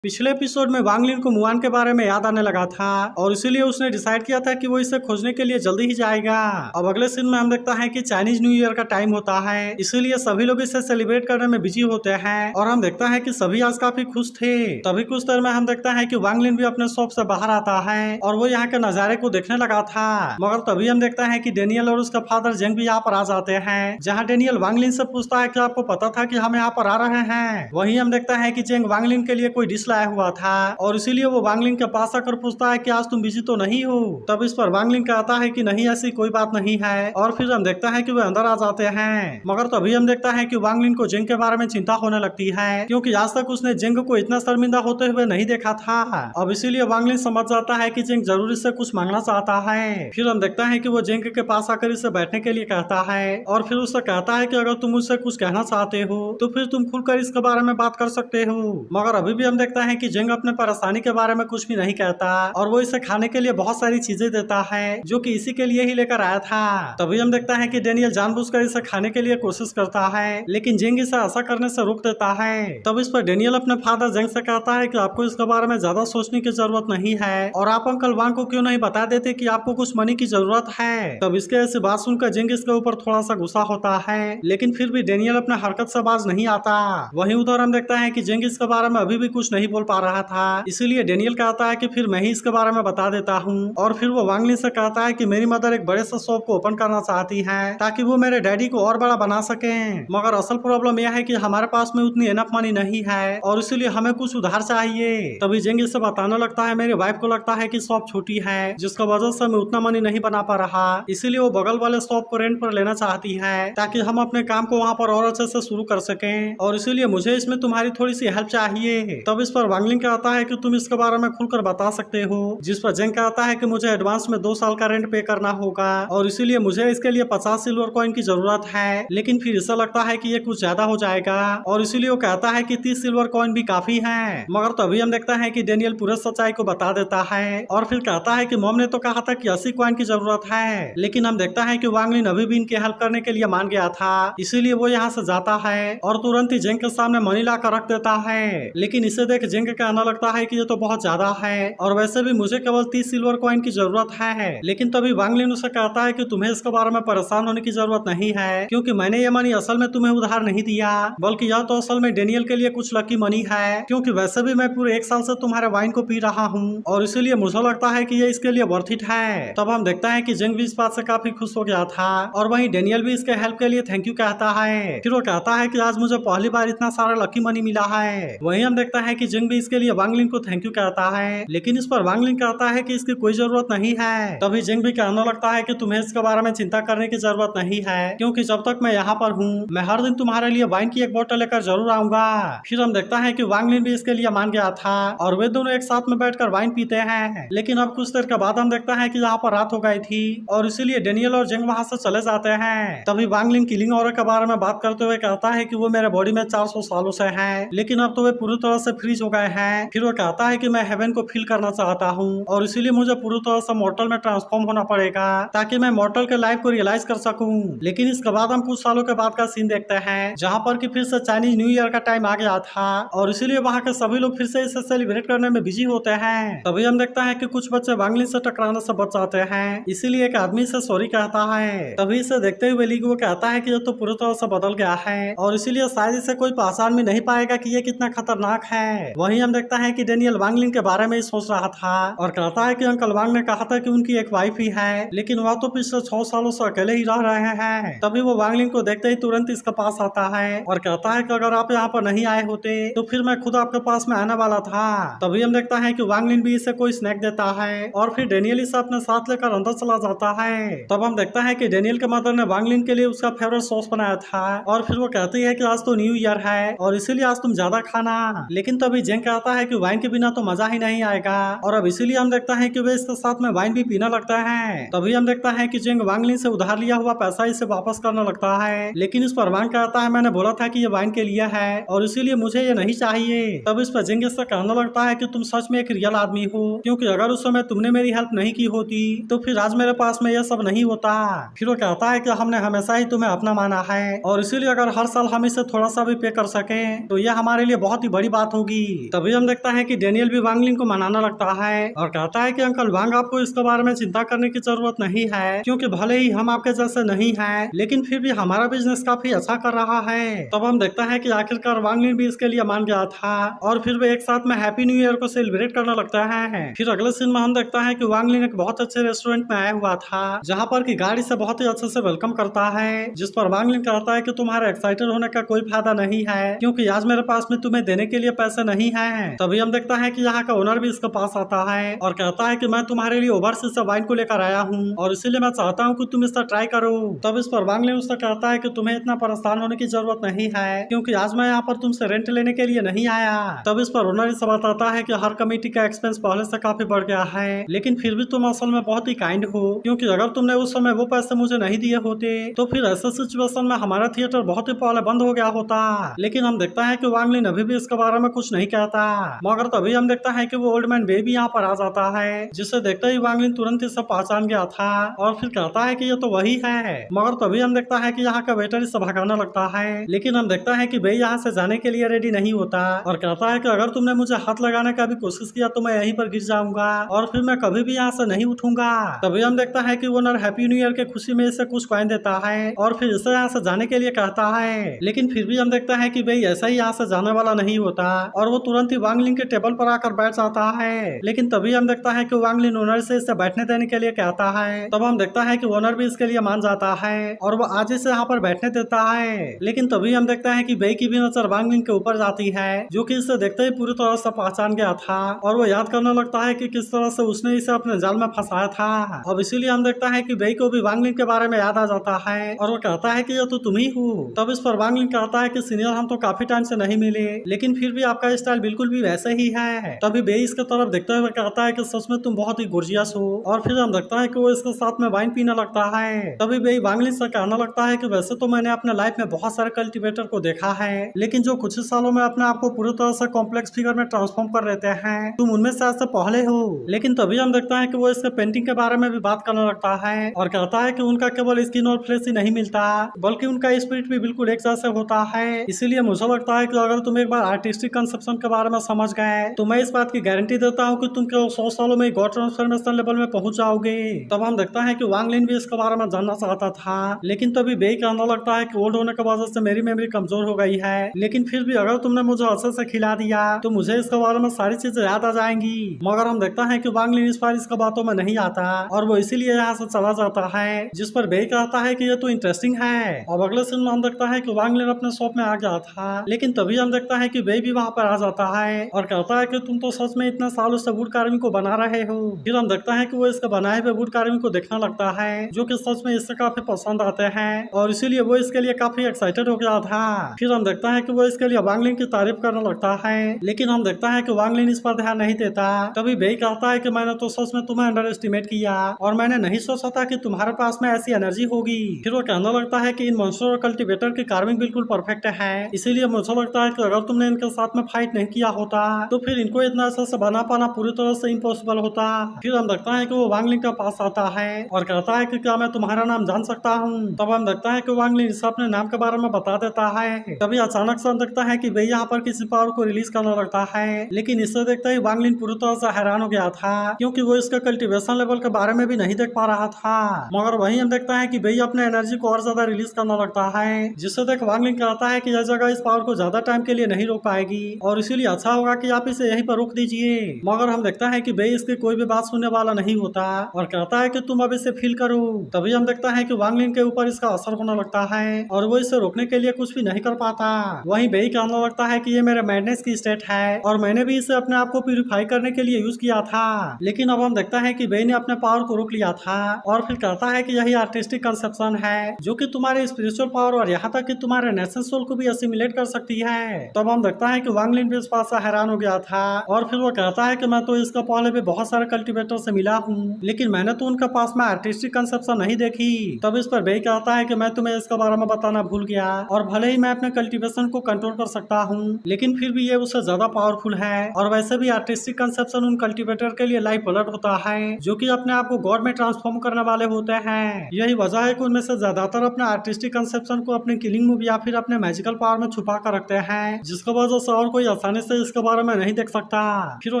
पिछले एपिसोड में वांग लिन को मुआन के बारे में याद आने लगा था और इसीलिए उसने डिसाइड किया था कि वो इसे खोजने के लिए जल्दी ही जाएगा। अब अगले सीन में हम देखता है कि चाइनीज न्यू ईयर का टाइम होता है, इसीलिए सभी लोग इसे सेलिब्रेट करने में बिजी होते हैं और हम देखता है कि सभी आज काफी खुश थे। तभी कुछ देर में हम देखता है कि वांग लिन भी अपने शॉप से बाहर आता है और वो यहाँ के नजारे को देखने लगा था, मगर तभी हम देखता है कि डेनियल और उसका फादर जेंग भी यहाँ पर आ जाते हैं, जहाँ डेनियल वांग लिन से पूछता है कि आपको पता था कि हम यहाँ पर आ रहे हैं। वहीं हम देखता है कि जेंग वांग लिन के लिए कोई डिश लाया हुआ था और इसीलिए वो वांग लिन के पास आकर पूछता है कि आज तुम बिजी तो नहीं हो। तब इस पर वांग लिन कहता है कि नहीं, ऐसी कोई बात नहीं है और फिर हम देखता है कि वे अंदर आ जाते हैं, मगर तभी हम देखता है कि वांग लिन को जेंग के बारे में चिंता होने लगती है, क्योंकि आज तक उसने जेंग को इतना शर्मिंदा होते हुए नहीं देखा था। अब इसीलिए वांग लिन समझ जाता है कि जेंग जरूर इससे कुछ मांगना चाहता है। फिर हम देखता है कि वो जेंग के पास आकर इसे बैठने के लिए कहता है और फिर उससे कहता है कि अगर तुम मुझसे कुछ कहना चाहते हो तो फिर तुम खुलकर इसके बारे में बात कर सकते हो। मगर अभी भी हम देखता है कि जेंग अपने परेशानी के बारे में कुछ भी नहीं कहता और वो इसे खाने के लिए बहुत सारी चीजें देता है जो कि इसी के लिए ही लेकर आया था। तभी हम देखता है कि डेनियल जानबूझकर इसे खाने के लिए कोशिश करता है, लेकिन जेंग इसे ऐसा करने से रोक देता है। तब इस पर डेनियल अपने फादर जेंग से कहता है कि आपको इसके बारे में ज्यादा सोचने की जरूरत नहीं है और आप अंकल वांग को क्यों नहीं बता देते कि आपको कुछ मनी की जरूरत है। तब इसके ऐसी बात सुनकर जेंग इसके ऊपर थोड़ा सा गुस्सा होता है, लेकिन फिर भी डेनियल अपने हरकत से बाज नहीं आता। वहीं उधर हम देखता है कि जेंग इसके बारे में अभी भी कुछ नहीं बोल पा रहा था, इसीलिए डेनियल कहता है कि फिर मैं ही इसके बारे में बता देता हूँ और फिर वो वांग लिन से कहता है कि मेरी मदर एक बड़े से शॉप को ओपन करना चाहती है ताकि वो मेरे डैडी को और बड़ा बना सके, मगर असल प्रॉब्लम यह है कि हमारे पास में उतनी एनफ मनी नहीं है और इसीलिए हमें कुछ उधार चाहिए। तभी जेंग इससे बताने लगता है मेरी वाइफ को लगता है कि शॉप छोटी है जिसका वजह से मैं उतना मनी नहीं बना पा रहा, इसीलिए वो बगल वाले शॉप को रेंट पर लेना चाहती है ताकि हम अपने काम को वहाँ पर और अच्छे से शुरू कर सके और इसीलिए मुझे इसमें तुम्हारी थोड़ी सी हेल्प चाहिए। तब इस पर वांग लिन कहता है कि तुम इसके बारे में खुलकर बता सकते हो, जिस पर जेंग कहता है कि मुझे एडवांस में 2 साल का रेंट पे करना होगा और इसीलिए मुझे इसके लिए 50 सिल्वर कॉइन की जरूरत है, लेकिन फिर ऐसा लगता है कि ये कुछ ज्यादा हो जाएगा और इसीलिए वो कहता है कि 30 सिल्वर कॉइन भी काफी है। मगर तभी हम देखता है कि डेनियल पूरे सच्चाई को बता देता है और फिर कहता है कि मॉम ने तो कहा था कि 80 कॉइन की जरूरत है, लेकिन हम देखता है कि वांग लिन अभी भी इनकी हेल्प करने के लिए मान गया था, इसीलिए वो यहाँ से जाता है और तुरंत ही जेंग के सामने मनी ला कर रख देता है, लेकिन इसे देख जेंग कहना लगता है कि ये तो बहुत ज्यादा है और वैसे भी मुझे केवल 30 सिल्वर कॉइन की जरूरत है। लेकिन तभी वांग लिन उसे कहता है कि तुम्हें इसके बारे में परेशान होने की जरूरत नहीं है, क्योंकि मैंने ये मनी असल में तुम्हें उधार नहीं दिया, बल्कि यह तो असल में डेनियल के लिए कुछ लकी मनी है, क्योंकि वैसे भी मैं पूरे 1 साल से तुम्हारे वाइन को पी रहा हूँ और इसीलिए मुझे लगता है कि ये इसके लिए वर्थ इट है। तब हम देखता है कि जेंग भी इस बात से काफी खुश हो गया था और वहीं डेनियल भी इसके हेल्प के लिए थैंक यू कहता है। फिर वो कहता है कि आज मुझे पहली बार इतना सारा लकी मनी मिला है। वहीं हम देखता है कि जेंग भी इसके लिए वांग लिन को थैंक यू कहता है, लेकिन इस पर वांग लिन कहता है कि इसकी कोई जरूरत नहीं है। तभी जेंग भी कहने लगता है कि तुम्हें इसके बारे में चिंता करने की जरूरत नहीं है, क्योंकि जब तक मैं यहाँ पर हूँ मैं हर दिन तुम्हारे लिए वाइन की एक बोतल लेकर जरूर आऊंगा। फिर हम देखता है कि वांग लिन भी इसके लिए मान गया था और वे दोनों एक साथ में बैठकर वाइन पीते हैं। लेकिन अब कुछ देर के बाद हम देखता है कि यहाँ पर रात हो गई थी और इसीलिए डेनियल और जेंग वहाँ से चले जाते हैं। तभी वांग लिन किलिंग ऑरा के बारे में बात करते हुए कहता है कि वो मेरे बॉडी में 400 सालों से है, लेकिन अब तो वे पूरी तरह से फ्रीज हो गए हैं। फिर वो कहता है कि मैं हेवन को फील करना चाहता हूँ और इसीलिए मुझे पूरी तरह से मॉर्टल में ट्रांसफॉर्म होना पड़ेगा ताकि मैं मॉर्टल के लाइफ को रियलाइज कर सकूं। लेकिन इसके बाद हम कुछ सालों के बाद का सीन देखते हैं जहाँ पर कि फिर से चाइनीज न्यू ईयर का टाइम आ गया था और इसीलिए वहाँ के सभी लोग फिर से इसे सेलिब्रेट करने में बिजी होते हैं। तभी हम देखता है कि कुछ बच्चे वांग लिन से टकराने से बच जाते हैं, इसीलिए एक आदमी से सॉरी कहता है। तभी इसे देखते हुए लीग वो कहता है कि ये तो पूरी तरह से बदल गया है और इसीलिए शायद इसे कोई पहचान भी नहीं पाएगा कि ये कितना खतरनाक है। वहीं हम देखता है कि डेनियल वांग लिन के बारे में ही सोच रहा था और कहता है कि अंकल वांग ने कहा था कि उनकी एक वाइफ ही है, लेकिन वह तो पिछले 6 सालों से अकेले ही रह रहे हैं। तभी वो वांग लिन को देखते ही तुरंत इसके पास आता है और कहता है कि अगर आप यहाँ पर नहीं आए होते तो फिर मैं खुद आपके पास में आने वाला था। तभी हम देखता है कि वांग लिन भी इसे कोई स्नैक देता है और फिर डेनियल इसे अपने साथ लेकर अंदर चला जाता है। तब हम देखता है कि डेनियल के मदर ने वांग लिन के लिए उसका फेवरेट सॉस बनाया था और फिर वो कहती है कि आज तो न्यू ईयर है और इसीलिए आज तुम ज्यादा खाना। लेकिन तभी जेंग कहता है कि वाइन के बिना तो मजा ही नहीं आएगा और अब इसीलिए हम देखता है कि वे इसके साथ में वाइन भी पीना लगता है। तभी हम देखता है कि जेंग वांग लिन से उधार लिया हुआ पैसा इसे वापस करने लगता है, लेकिन इस पर वांग कहता है मैंने बोला था कि ये वाइन के लिए है और इसीलिए मुझे ये नहीं चाहिए। तब इस पर जेंग इससे कहने लगता है कि तुम सच में एक रियल आदमी हो, क्योंकि अगर उस समय तुमने मेरी हेल्प नहीं की होती तो फिर आज मेरे पास में यह सब नहीं होता। फिर वो कहता है कि हमने हमेशा ही तुम्हें अपना माना है और इसीलिए अगर हर साल हम इसे थोड़ा सा भी पे कर सके तो यह हमारे लिए बहुत ही बड़ी बात होगी। तभी हम देखता है कि डेनियल भी वांग लिन को मनाने लगता है और कहता है कि अंकल वांग, आपको इसके बारे में चिंता करने की जरूरत नहीं है, क्योंकि भले ही हम आपके जैसे नहीं है, लेकिन फिर भी हमारा बिजनेस काफी अच्छा कर रहा है। तब हम देखता है कि आखिरकार वांग लिन भी इसके लिए मान गया था और फिर वे एक साथ में हैप्पी न्यू ईयर को सेलिब्रेट करने लगता है। फिर अगले सीन में हम देखता है कि वांग लिन एक बहुत अच्छे रेस्टोरेंट में आया हुआ था, जहाँ पर की गाड़ी से बहुत ही अच्छे से वेलकम करता है, जिस पर वांग लिन कहता है कि तुम्हारे एक्साइटेड होने का कोई फायदा नहीं है, क्योंकि आज मेरे पास में तुम्हें देने के लिए पैसे नहीं है। तभी हम देखता है कि यहाँ का ओनर भी इसके पास आता है और कहता है कि मैं तुम्हारे लिए ओवरसीज से वाइन को लेकर आया हूँ और इसीलिए मैं चाहता हूँ कि तुम इसका ट्राई करो। तब इस पर वांग लिन उससे कहता है कि तुम्हें इतना परेशान होने की जरूरत नहीं है, क्योंकि आज मैं यहाँ पर तुमसे रेंट लेने के लिए नहीं आया। तब इस पर ओनर इसे बताता है कि हर कमेटी का एक्सपेंस पहले से काफी बढ़ गया है, लेकिन फिर भी तुम असल में बहुत ही काइंड हो, क्योंकि अगर तुमने उस समय वो पैसे मुझे नहीं दिए होते तो फिर ऐसे सिचुएशन में हमारा थिएटर बहुत ही पहले बंद हो गया होता। लेकिन हम देखता है कि वांग लिन अभी भी इसके बारे में कुछ नहीं कहता, मगर तभी हम देखता है कि वो ओल्ड मैन बे भी यहाँ पर आ जाता है, जिसे देखते ही वांग लिन तुरंत इसे पहचान गया था और फिर कहता है कि ये तो वही है। मगर तभी हम देखता है कि यहाँ का वेटर इसे भगाने लगता है, लेकिन हम देखता है कि बे यहाँ से जाने के लिए रेडी नहीं होता और कहता है कि अगर तुमने मुझे हाथ लगाने का भी कोशिश किया तो मैं यहीं पर गिर जाऊंगा और फिर मैं कभी भी यहाँ से नहीं उठूंगा। तभी हम देखता है कि वो नर हैप्पी न्यू ईयर के खुशी में इसे कुछ कॉइन देता है और फिर इसे यहाँ से जाने के लिए कहता है, लेकिन फिर भी हम देखता है कि भाई ऐसा ही यहाँ से जाने वाला नहीं होता और वो तुरंत ही वांग लिन के टेबल पर आकर बैठ जाता है। लेकिन तभी हम देखता है कि वांग लिन ओनर से इसे बैठने देने के लिए कहता है। तब हम देखता है कि ओनर भी इसके लिए मान जाता है और वो आज इसे यहाँ पर बैठने देता है। लेकिन तभी हम देखता है कि बे की भी नजर वांग लिन के ऊपर जाती है, जो कि इसे देखते ही पूरी तरह से पहचान गया था और वो याद करने लगता है कि किस तरह से उसने इसे अपने जाल में फंसाया था। अब इसीलिए हम देखता है कि बे को भी वांग लिन के बारे में याद आ जाता है और वो कहता है कि ये तो तुम ही हो। तब इस पर वांग लिन कहता है कि सीनियर, हम तो काफी टाइम से नहीं मिले, लेकिन फिर भी आपका स्टाइल बिल्कुल भी वैसे ही है। तभी बे इसके तरफ देखते हुए कहता है कि सच में तुम बहुत ही गुर्जियस हो और फिर हम देखता है कि वो इसके साथ में वाइन पीने लगता है। तभी बे वांग लिन से कहने लगता है कि वैसे तो मैंने अपने लाइफ में बहुत सारे कल्टीवेटर को देखा है, लेकिन जो कुछ ही सालों में अपने आप को पूरी तरह से कॉम्प्लेक्स फिगर में ट्रांसफॉर्म कर लेते हैं, तुम उनमें से ऐसे पहले हो। लेकिन तभी हम देखता है कि वो इसके पेंटिंग के बारे में भी बात करने लगता है और कहता है कि उनका केवल स्किन और फ्लेश ही नहीं मिलता, बल्कि उनका स्पिरिट भी बिल्कुल एक जैसे होता है। इसीलिए मुझे लगता है कि अगर तुम एक बार आर्टिस्टिक कंसेप्शन के बारे में समझ गए तो मैं इस बात की गारंटी देता हूँ कि तुम केवल 100 सालों में गॉड ट्रांसफॉर्मेशन लेवल में पहुंच जाओगे। तब हम देखता है कि वांग लिन भी इसके बारे में जानना चाहता था, लेकिन तभी बे कहने लगता है कि ओल्ड होने की वजह से मेरी मेमोरी कमजोर हो गई है, लेकिन फिर भी अगर तुमने मुझे अच्छे से खिला दिया तो मुझे इसके बारे में सारी चीजें याद आ जाएंगी। मगर हम देखता है कि वांग लिन इस बार इसका बातों में नहीं आता और वो इसीलिए यहाँ से चला जाता है, जिस पर बे कहता है कि ये तो इंटरेस्टिंग है। अब अगले सीन में हम देखता है कि वांग लिन अपने शॉप में आ गया था, लेकिन तभी हम देखता है कि बे भी वहाँ पर आ जाता है और कहता है कि तुम तो सच में इतने सालों से वुड कार्विंग को बना रहे हो। फिर हम देखता है कि वो इसके बनाए हुए वुड कार्विंग को देखने लगता है, जो कि सच में इससे काफी पसंद आते हैं और इसीलिए वो इसके लिए काफी एक्साइटेड हो गया था। फिर हम देखता है कि वो इसके लिए वांग लिन की तारीफ करने लगता है, लेकिन हम देखता है कि वांग लिन इस पर ध्यान नहीं देता। तभी बे कहता है कि मैंने तो सच में तुम्हें अंडर एस्टिमेट किया और मैंने नहीं सोचा था कि तुम्हारे पास में ऐसी एनर्जी होगी। फिर वो कहने लगता है कि इन मॉन्स्टर और कल्टीवेटर की कार्विंग बिल्कुल परफेक्ट है, इसीलिए मुझे लगता है कि अगर तुमने इनके साथ में फाइट नहीं किया होता तो फिर इनको इतना अच्छा से बना पाना पूरी तरह से इम्पॉसिबल होता। फिर हम देखता है कि वो वांग लिन के पास आता है और कहता है कि क्या मैं तुम्हारा नाम जान सकता हूँ। तब हम देखता है कि वांग लिन इसे अपने नाम के बारे में बता देता है। तभी अचानक से हम देखता है कि वे यहाँ पर किसी पावर को रिलीज करने लगता है, लेकिन इसे देखते ही वांग लिन पूरी तरह से हैरान हो गया था, क्योंकि वो इसका कल्टीवेशन लेवल के बारे में भी नहीं देख पा रहा था। मगर वहीं हम देखता है कि वे अपने एनर्जी को और ज्यादा रिलीज करने लगता है, जिससे देख वांग लिन कहता है कि यह जगह इस पावर को ज्यादा टाइम के लिए नहीं रोक पाएगी और इसीलिए अच्छा होगा कि आप इसे यहीं पर रोक दीजिए। मगर हम देखता है कि बे इसकी कोई भी बात सुनने वाला नहीं होता और कहता है कि तुम अब इसे फील करो। तभी हम देखता है कि वांग लिन के ऊपर इसका असर होने लगता है और वो इसे रोकने के लिए कुछ भी नहीं कर पाता। वहीं बे कहने लगता है कि ये मेरे मैडनेस की स्टेट है और मैंने भी इसे अपने आप को प्यूरिफाई करने के लिए यूज किया था। लेकिन अब हम देखता है कि बे ने अपने पावर को रोक लिया था और फिर कहता है कि यही आर्टिस्टिक कंसेप्शन है जो कि तुम्हारे स्पिरिचुअल पावर और यहाँ तक कि तुम्हारे नेचुरल सोल को भी असिमुलेट कर सकती है। तब हम देखता है कि वांग लिन भी इस बात से हैरान हो गया था और फिर वो कहता है कि मैं तो इसका पहले भी बहुत सारे कल्टीवेटर से मिला हूँ, लेकिन मैंने तो उनके पास में आर्टिस्टिक कंसेप्शन नहीं देखी। तब इस पर बे कहता है कि मैं तुम्हें इसके बारे में बताना भूल गया और भले ही मैं अपने कल्टीवेशन को कंट्रोल कर सकता हूँ, लेकिन फिर भी ये उससे ज्यादा पावरफुल है और वैसे भी आर्टिस्टिक कंसेप्शन उन कल्टीवेटर के लिए लाइफ ब्लड होता है जो कि अपने आप को गॉड में ट्रांसफॉर्म करने वाले होते हैं। यही वजह है कि उनमें से ज्यादातर अपने आर्टिस्टिक कंसेप्शन को अपने किलिंग मूव या फिर अपने मैजिकल पावर में छुपा कर रखते हैं, जिसकी वजह से और कोई आसानी से इसके बारे में नहीं देख सकता। फिर वो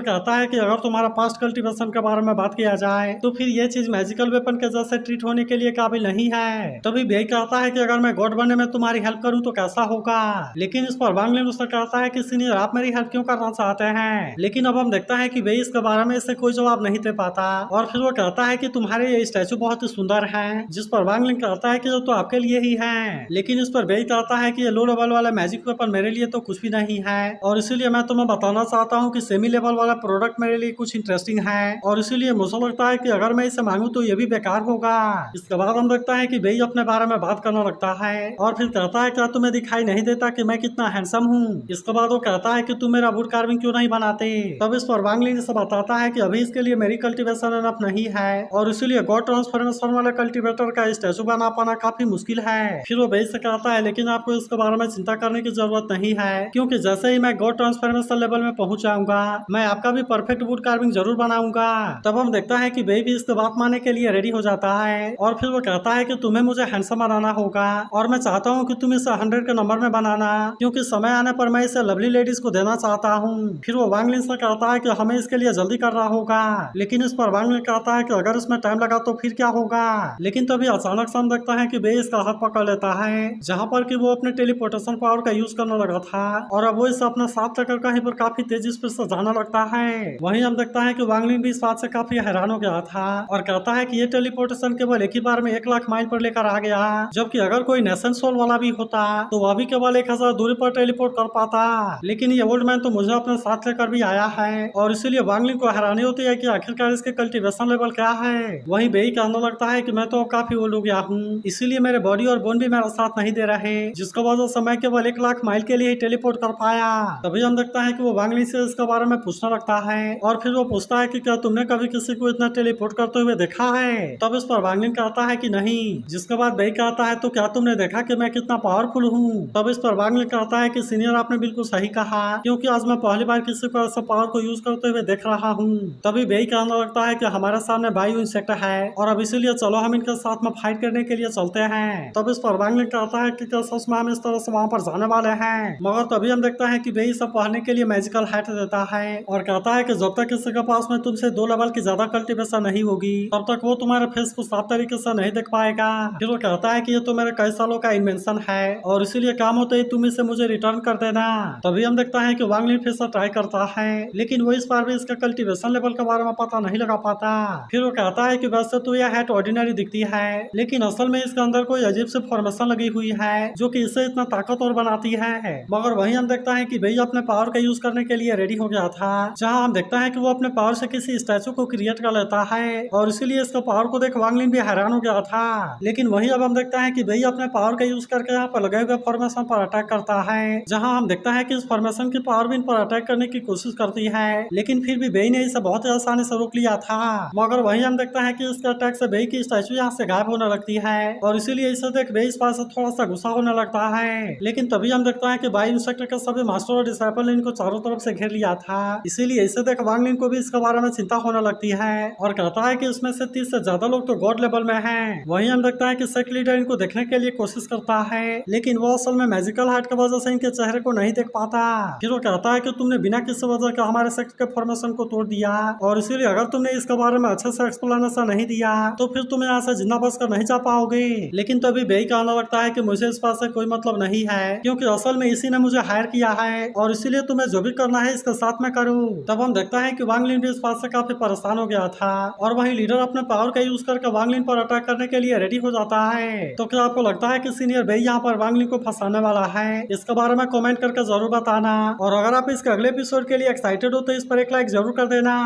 कहता है कि अगर तुम्हारा पास्ट कल्टीवेशन के बारे में बात किया जाए तो फिर ये चीज मैजिकल वेपन के जैसे ट्रीट होने के लिए काबिल नहीं है। तभी बेई कहता है कि अगर मैं गॉड बनने में तुम्हारी हेल्प करूं तो कैसा होगा, लेकिन इस पर वांग लिन उससे कहता है कि सीनियर आप मेरी हेल्प क्यों करना चाहते हैं। लेकिन अब हम देखता है कि बेई इसके बारे में इससे कोई जवाब नहीं दे पाता और फिर वो कहता है कि तुम्हारे ये स्टैचू बहुत ही सुंदर है। जिस पर वांग लिन कहता है कि ये तो आपके लिए ही है, लेकिन इस पर बेई कहता है कि ये लो लेवल वाला मैजिक वेपन मेरे लिए तो कुछ भी नहीं है और इसीलिए मैं तुम्हें बताना चाहता हूँ कि सेमी लेवल वाला प्रोडक्ट मेरे लिए कुछ इंटरेस्टिंग है और इसीलिए मुझे लगता है कि अगर मैं इसे मांगू तो ये भी बेकार होगा। इसके बाद हम देखता है कि बेई अपने बारे में बात करने लगता है और फिर कहता है क्या तुम्हें दिखाई नहीं देता कि मैं कितना हैंडसम हूँ। इसके बाद वो कहता है कि तुम मेरा वुड कार्विंग क्यों नहीं बनाते। तब इस पर वांग लिन से बताता है कि अभी इसके लिए मेरी कल्टीवेशन एनफ नहीं है और इसीलिए गॉड ट्रांसफॉर्मेशन वाले कल्टीवेटर का स्टैचू बना पाना काफी मुश्किल है। फिर वो बेई से कहता है लेकिन आपको इसके बारे में चिंता करने की जरूरत नहीं है क्योंकि जैसे ही मैं गॉड ट्रांसफॉर्मेशन लेवल में पहुंच जाऊंगा मैं आपका भी परफेक्ट वुड कार्विंग जरूर बनाऊंगा। तब हम देखता है कि बेई भी इसके बात मानने के लिए रेडी हो जाता है और फिर वो कहता है कि तुम्हें मुझे हैंडसम बनाना होगा और मैं चाहता हूँ कि तुम इसे 100 के नंबर में बनाना क्योंकि समय आने पर मैं इसे लवली लेडीज को देना चाहता हूँ। फिर वो वांग लिन से कहता है कि हमें इसके लिए जल्दी करना होगा, लेकिन इस पर वांग लिन कहता है कि अगर इसमें टाइम लगा तो फिर क्या होगा। लेकिन तभी अचानक से हम देखता है कि बेई इसका हाथ पकड़ लेता है जहाँ पर कि वो अपने टेलीपोर्टेशन पावर का यूज करने लगा था और अब वो इसे अपने साथ लेकर कहीं पर काफी तेजी से जाने लगता है। वहीं हम देखता है कि वांग लिन भी इस बात से काफी हैरान हो गया था और कहता है कि ये टेलीपोर्टेशन केवल एक ही बार में 1 लाख माइल पर लेकर आ गया, जबकि अगर कोई नेशन सोल वाला भी होता तो वह भी केवल 1000 दूरी पर टेलीपोर्ट कर पाता। लेकिन ये ओल्ड मैन तो मुझे अपने साथ लेकर भी आया है और इसीलिए वांग लिन को हैरानी होती है कि आखिरकार इसके कल्टीवेशन लेवल क्या है। वहीं बेई कहने लगता है कि मैं तो काफी ओल्ड हो गया हूँ, इसीलिए मेरे बॉडी और बोन भी मेरा साथ नहीं दे रहे, जिसका वजह से मैं केवल 1 लाख माइल के लिए ही टेलीपोर्ट कर पाया। तभी हम देखता है कि वो वांग लिन से इसके बारे में पूछने लगता है और फिर वो पूछता है कि क्या तुमने कभी किसी को इतना टेलीपोर्ट करते हुए देखा है। तब इस पर वांग लिन कहता है कि नहीं, जिसके बाद बेई कहता है तो क्या तुमने देखा कि मैं कितना पावरफुल हूँ। तब इस पर वांग लिन कहता है कि सीनियर आपने बिल्कुल सही कहा क्योंकि आज मैं पहली बार किसी को ऐसा पावर को यूज करते हुए देख रहा हूँ। तभी बेई कहने लगता है कि हमारे सामने बायो इंसेक्ट है और अब इसीलिए चलो हम इनके साथ में फाइट करने के लिए चलते हैं। तब इस पर वांग लिन कहता है कि क्या सच में हम इस तरह से वहाँ पर जाने वाले हैं, मगर तभी हम देखता है कि बेई सब पहनने के लिए मैजिकल हैट देता है और कहता है कि जब तक किसी के पास में तुमसे 2 लेवल की ज्यादा कल्टीवेशन नहीं होगी तब तक वो तुम्हारे फेस को साफ तरीके से नहीं देख पाएगा। फिर वो कहता है कि ये तो मेरे कई सालों का इन्वेंशन है और इसीलिए काम होते ही तुम इसे मुझे रिटर्न कर देना। तभी हम देखता है कि वांग लिन फिर से ट्राई करता है लेकिन वो इस बार भी इसका कल्टीवेशन लेवल के बारे में पता नहीं लगा पाता। फिर वो कहता है कि वैसे तो यह हैट ऑर्डिनरी दिखती है लेकिन असल में इसके अंदर कोई अजीब सी फॉर्मेशन लगी हुई है जो कि इसे इतना ताकतवर बनाती है। मगर वहीं हम देखता है कि बेई अपने पावर का यूज करने के लिए रेडी हो गया था, जहां हम देखता है कि वो अपने पावर से किसी स्टैचू को क्रिएट कर लेता है और इसीलिए इसका पावर को देख वांग लिन भी हैरान हो गया था। लेकिन वहीं अब हम देखता है कि बेई अपने पावर का यूज करके यहाँ पर लगे हुए फॉर्मेशन पर अटैक करता है, जहां हम देखता है कि इस फॉर्मेशन की पावर भी इन पर अटैक करने की कोशिश करती है, लेकिन फिर भी बेई ने इसे बहुत ही आसानी से रोक लिया था। मगर वहीं हम देखता है कि इसके अटैक से बेई की स्टैचू यहाँ से गायब होने लगती है और इसीलिए इसे देख बेई इस पास से थोड़ा सा गुस्सा होने लगता है। लेकिन तभी हम देखता है कि बायो इंसेक्ट के सभी मास्टर और डिसाइपल ने इनको चारों तरफ से घेर लिया था, इसीलिए इसे देख वांग लिन को भी इसके बारे में चिंता होने लगती है और कहता है कि इसमें से 30 से ज्यादा लोग तो गॉड लेवल में हैं। वहीं हम देखता है कि सेक्ट लीडर इनको देखने के लिए कोशिश करता है लेकिन वो असल में मैजिकल हार्ट की वजह से इनके चेहरे को नहीं देख पाता। फिर वो कहता है कि तुमने बिना किसी वजह के हमारे सेक्ट के फॉर्मेशन को तोड़ दिया और इसीलिए अगर तुमने इसके बारे में अच्छे से एक्सप्लेनेशन नहीं दिया तो फिर तुम यहाँ से जिंदा बच कर नहीं जा पाओगे। लेकिन तभी बेई कहने लगता है कि मुझे इस बात से कोई मतलब नहीं है क्योंकि असल में इसी ने मुझे हायर किया है और इसीलिए तुम्हें जो भी करना है इसके साथ में करूँ। तब हम देखता है कि वांग लिन भी इस बात से काफी परेशान हो गया था और वहीं लीडर अपने पावर का यूज करके वांग लिन पर अटैक करने के लिए रेडी हो जाता है। तो क्या आपको लगता है कि सीनियर बेई यहाँ पर वांग लिन को फंसाने वाला है? इसके बारे में कमेंट करके जरूर बताना और अगर आप इसके अगले एपिसोड के लिए एक्साइटेड हो तो इस पर एक लाइक जरूर कर देना।